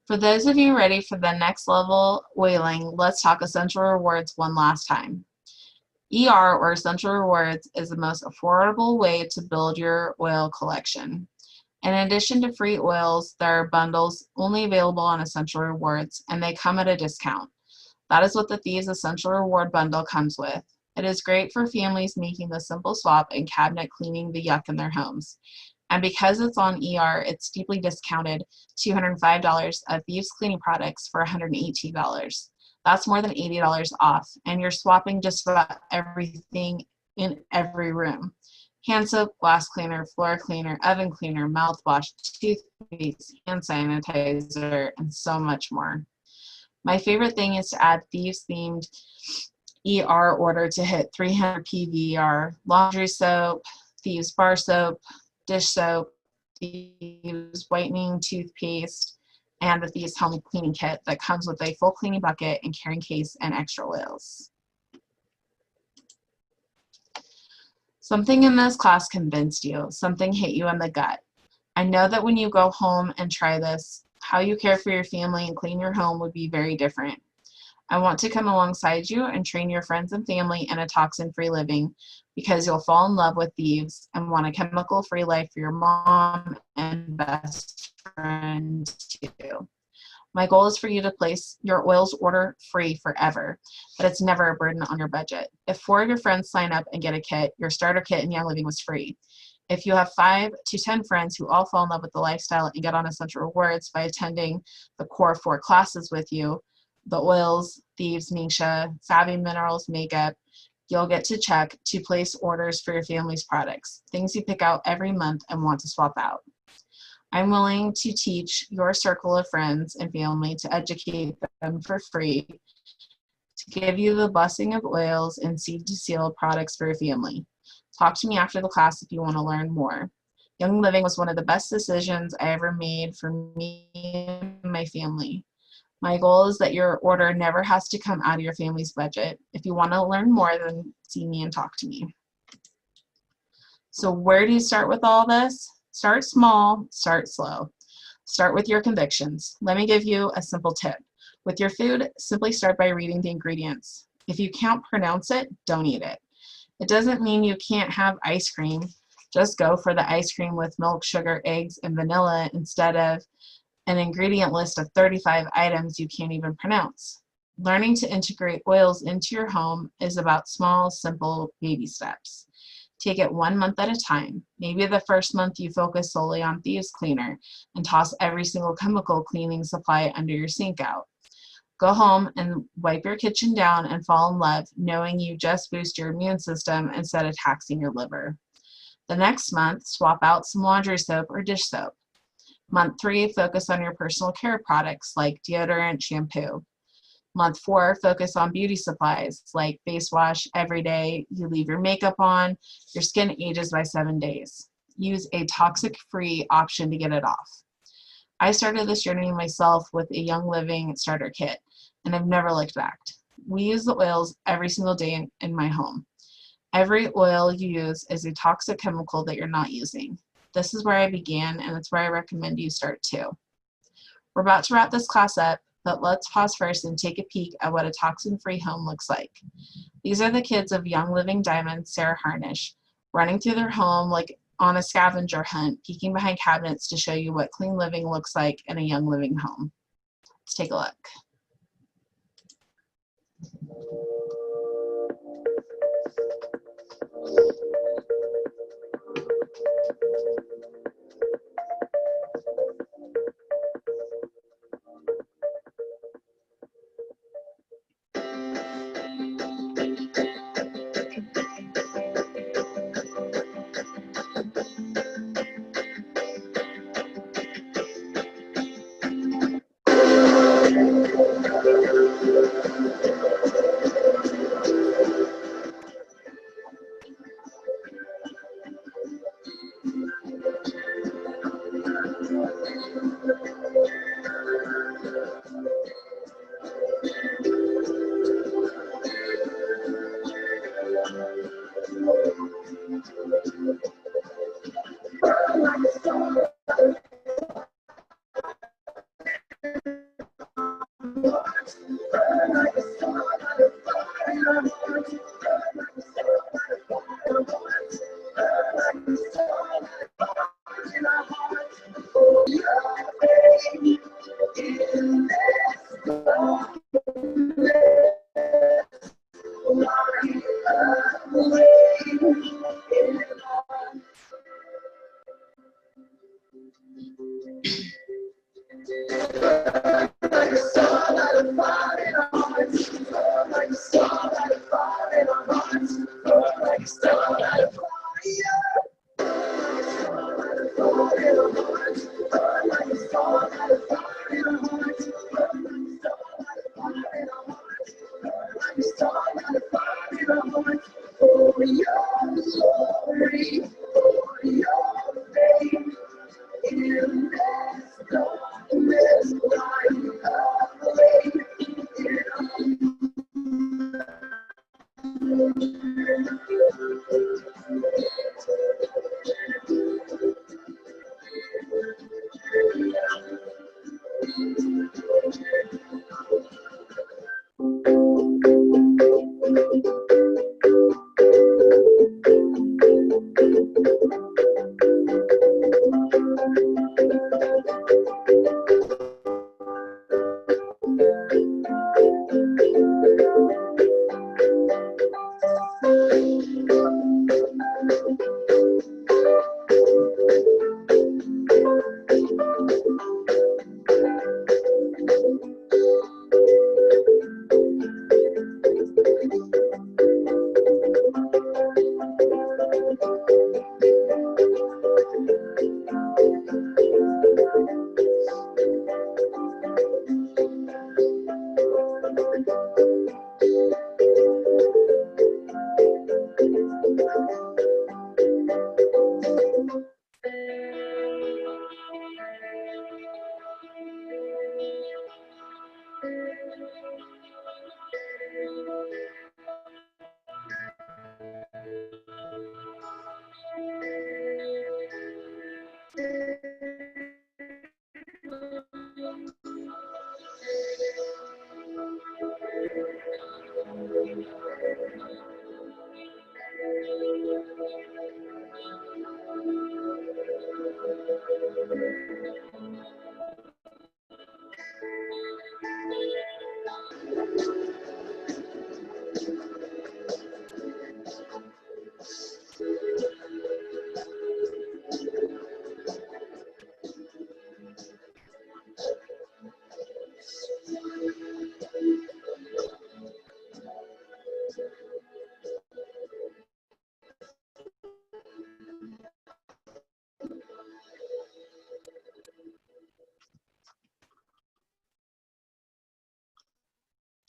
For those of you ready for the next level oiling, let's talk Essential Rewards one last time. ER, or Essential Rewards, is the most affordable way to build your oil collection. In addition to free oils, there are bundles only available on Essential Rewards, and they come at a discount. That is what the Thieves Essential Reward Bundle comes with. It is great for families making the simple swap and cabinet cleaning the yuck in their homes. And because it's on ER, it's deeply discounted, $205 of Thieves cleaning products for $118. That's more than $80 off, and you're swapping just about everything in every room. Hand soap, glass cleaner, floor cleaner, oven cleaner, mouthwash, toothpaste, hand sanitizer, and so much more. My favorite thing is to add Thieves themed ER order to hit 300 PVR, laundry soap, Thieves bar soap, dish soap, Thieves whitening toothpaste, and the Thieves home cleaning kit that comes with a full cleaning bucket and carrying case and extra oils. Something in this class convinced you. Something hit you in the gut. I know that when you go home and try this, how you care for your family and clean your home would be very different. I want to come alongside you and train your friends and family in a toxin-free living, because you'll fall in love with Thieves and want a chemical-free life for your mom and best friend too. My goal is for you to place your oils order free forever, but it's never a burden on your budget. If 4 of your friends sign up and get a kit, your starter kit in Young Living was free. If you have 5 to 10 friends who all fall in love with the lifestyle and get on Essential Rewards by attending the core 4 classes with you, the oils, Thieves, Nisha, Savvy Minerals, makeup, you'll get to check to place orders for your family's products, things you pick out every month and want to swap out. I'm willing to teach your circle of friends and family to educate them for free, to give you the blessing of oils and seed to seal products for your family. Talk to me after the class if you want to learn more. Young Living was one of the best decisions I ever made for me and my family. My goal is that your order never has to come out of your family's budget. If you want to learn more, then see me and talk to me. So where do you start with all this? Start small, start slow. Start with your convictions. Let me give you a simple tip. With your food, simply start by reading the ingredients. If you can't pronounce it, don't eat it. It doesn't mean you can't have ice cream. Just go for the ice cream with milk, sugar, eggs, and vanilla instead of an ingredient list of 35 items you can't even pronounce. Learning to integrate oils into your home is about small, simple baby steps. Take it 1 month at a time. Maybe the first month you focus solely on Thieves Cleaner and toss every single chemical cleaning supply under your sink out. Go home and wipe your kitchen down and fall in love, knowing you just boost your immune system instead of taxing your liver. The next month, swap out some laundry soap or dish soap. Month 3, focus on your personal care products like deodorant, shampoo. Month 4, focus on beauty supplies like face wash every day. You leave your makeup on, your skin ages by 7 days. Use a toxic-free option to get it off. I started this journey myself with a Young Living starter kit, and I've never looked back. We use the oils every single day in my home. Every oil you use is a toxic chemical that you're not using. This is where I began, and it's where I recommend you start too. We're about to wrap this class up, but let's pause first and take a peek at what a toxin-free home looks like. These are the kids of Young Living Diamond, Sarah Harnish, running through their home like on a scavenger hunt, peeking behind cabinets to show you what clean living looks like in a Young Living home. Let's take a look.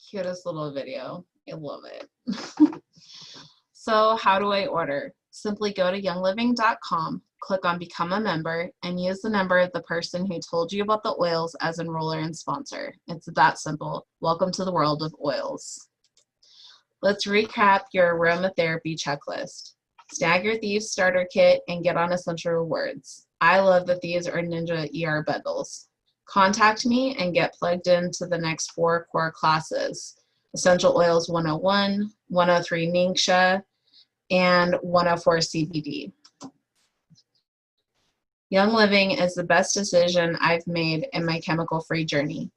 Cutest little video. I love it. So how do I order? Simply go to youngliving.com, click on Become a Member, and use the number of the person who told you about the oils as enroller and sponsor. It's that simple. Welcome to the world of oils. Let's recap your aromatherapy checklist. Snag your Thieves starter kit and get on Essential Rewards. I love the Thieves or Ninja ER bundles. Contact me and get plugged into the next 4 core classes: Essential Oils 101, 103 Ningxia, and 104 CBD. Young Living is the best decision I've made in my chemical-free journey.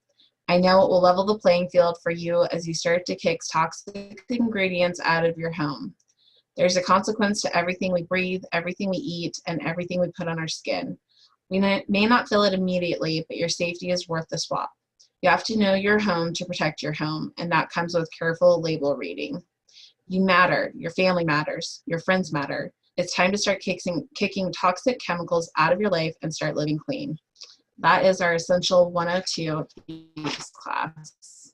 I know it will level the playing field for you as you start to kick toxic ingredients out of your home. There's a consequence to everything we breathe, everything we eat, and everything we put on our skin. We may not feel it immediately, but your safety is worth the swap. You have to know your home to protect your home, and that comes with careful label reading. You matter, your family matters, your friends matter. It's time to start kicking toxic chemicals out of your life and start living clean. That is our Essential 102 Thieves class.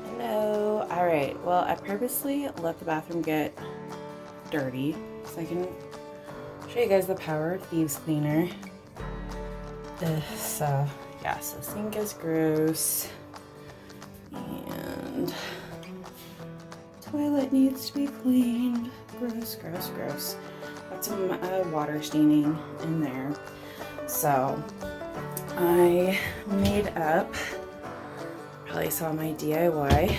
Hello. All right. Well, I purposely let the bathroom get dirty so I can show you guys the power of Thieves Cleaner. So sink is gross, and toilet needs to be cleaned. Gross, gross, gross. Got some water staining in there. So I made up, probably saw my DIY,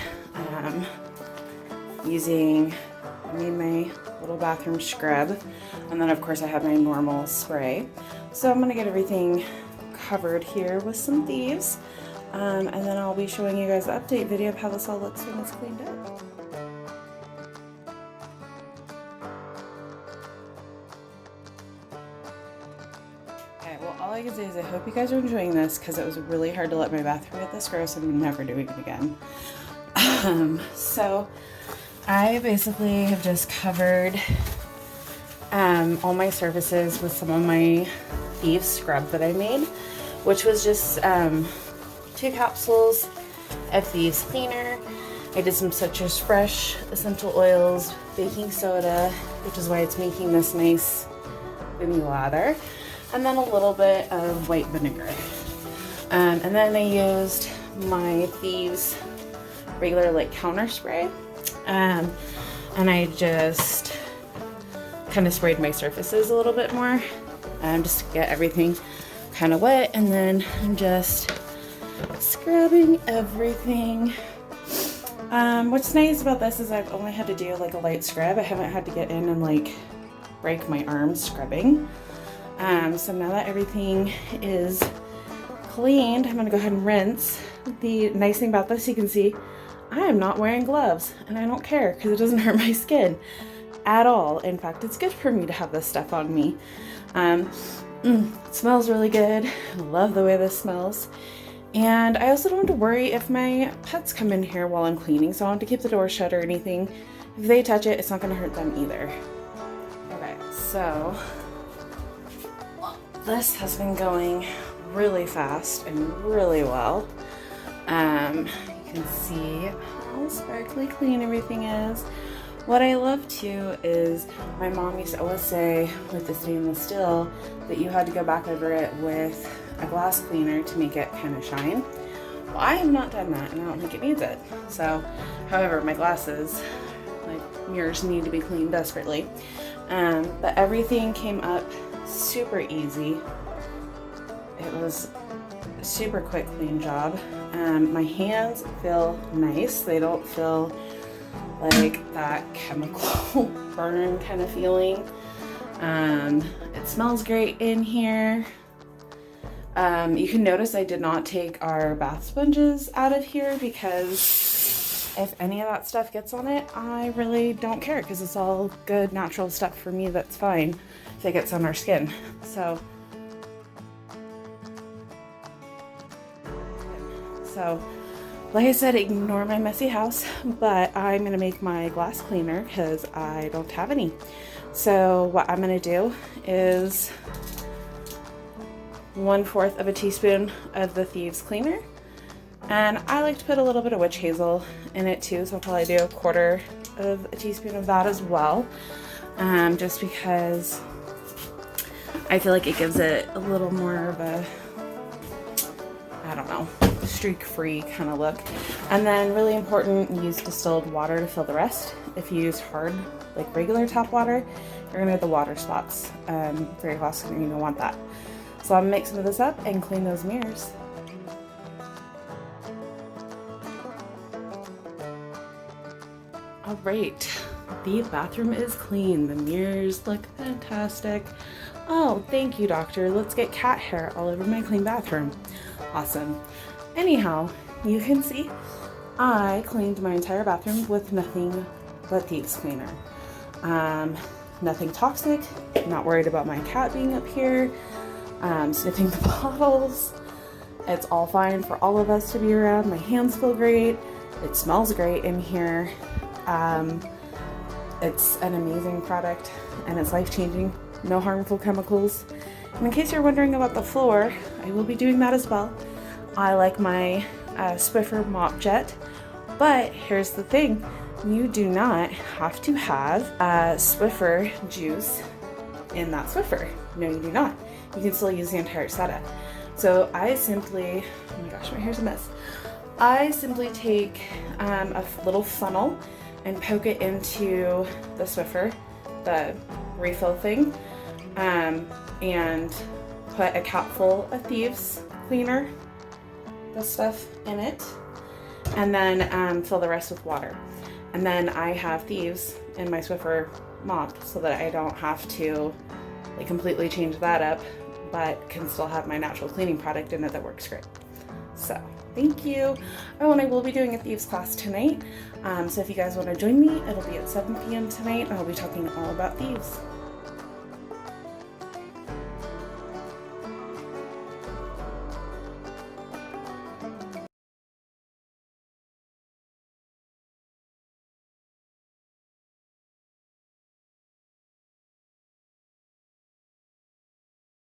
I made my little bathroom scrub, and then of course I have my normal spray. So I'm gonna get everything covered here with some Thieves, and then I'll be showing you guys the update video of how this all looks when it's cleaned up. Okay, well, all I can say is I hope you guys are enjoying this, because it was really hard to let my bathroom get this gross. I'm never doing it again. So I basically have just covered all my surfaces with some of my Thieves scrub that I made, which was just 2 capsules of Thieves Cleaner. I did some citrus fresh essential oils, baking soda, which is why it's making this nice foamy lather, and then a little bit of white vinegar. And then I used my Thieves regular like counter spray, and I just kind of sprayed my surfaces a little bit more, just to get everything kind of wet, and then I'm just scrubbing everything. What's nice about this is I've only had to do like a light scrub. I haven't had to get in and like break my arms scrubbing. So now that everything is cleaned, I'm gonna go ahead and rinse. The nice thing about this, you can see I am not wearing gloves, and I don't care because it doesn't hurt my skin at all. In fact, it's good for me to have this stuff on me. It smells really good. I love the way this smells. And I also don't have to worry if my pets come in here while I'm cleaning, so I don't have to keep the door shut or anything. If they touch it, it's not going to hurt them either. Okay, so this has been going really fast and really well. You can see how sparkly clean everything is. What I love too is my mom used to always say with the stainless steel that you had to go back over it with a glass cleaner to make it kind of shine. Well, I have not done that and I don't think it needs it. So, however, my glasses, like mirrors, need to be cleaned desperately. But everything came up super easy. It was a super quick clean job. My hands feel nice. They don't feel like that chemical burn kind of feeling. It smells great in here. You can notice I did not take our bath sponges out of here because if any of that stuff gets on it, I really don't care because it's all good natural stuff for me. That's fine if it gets on our skin. So like I said, ignore my messy house, but I'm gonna make my glass cleaner because I don't have any. So what I'm gonna do is 1/4 of a teaspoon of the Thieves Cleaner. And I like to put a little bit of witch hazel in it too, so I'll probably do 1/4 of a teaspoon of that as well. Just because I feel like it gives it a little more of a, I don't know, streak-free kind of look. And then really important, use distilled water to fill the rest. If you use hard, like regular tap water, you're gonna get the water spots for your glass cleaner. You don't want that. So I'm gonna make some of this up and clean those mirrors. All right, the bathroom is clean. The mirrors look fantastic. Oh, thank you, doctor. Let's get cat hair all over my clean bathroom. Awesome. Anyhow, you can see I cleaned my entire bathroom with nothing but Thieves Cleaner. Nothing toxic, not worried about my cat being up here, sniffing the bottles. It's all fine for all of us to be around. My hands feel great. It smells great in here. It's an amazing product and it's life-changing. No harmful chemicals. And in case you're wondering about the floor, I will be doing that as well. I like my Swiffer mop jet, but here's the thing. You do not have to have Swiffer juice in that Swiffer. No, you do not. You can still use the entire setup. So I simply, oh my gosh, my hair's a mess. I simply take a little funnel and poke it into the Swiffer, the refill thing, and put a capful of Thieves Cleaner, the stuff in it, and then fill the rest with water. And then I have Thieves in my Swiffer mop so that I don't have to like completely change that up, but can still have my natural cleaning product in it that works great. So thank you. Oh, and I will be doing a Thieves class tonight. So if you guys want to join me, it'll be at 7 p.m. tonight, and I'll be talking all about Thieves.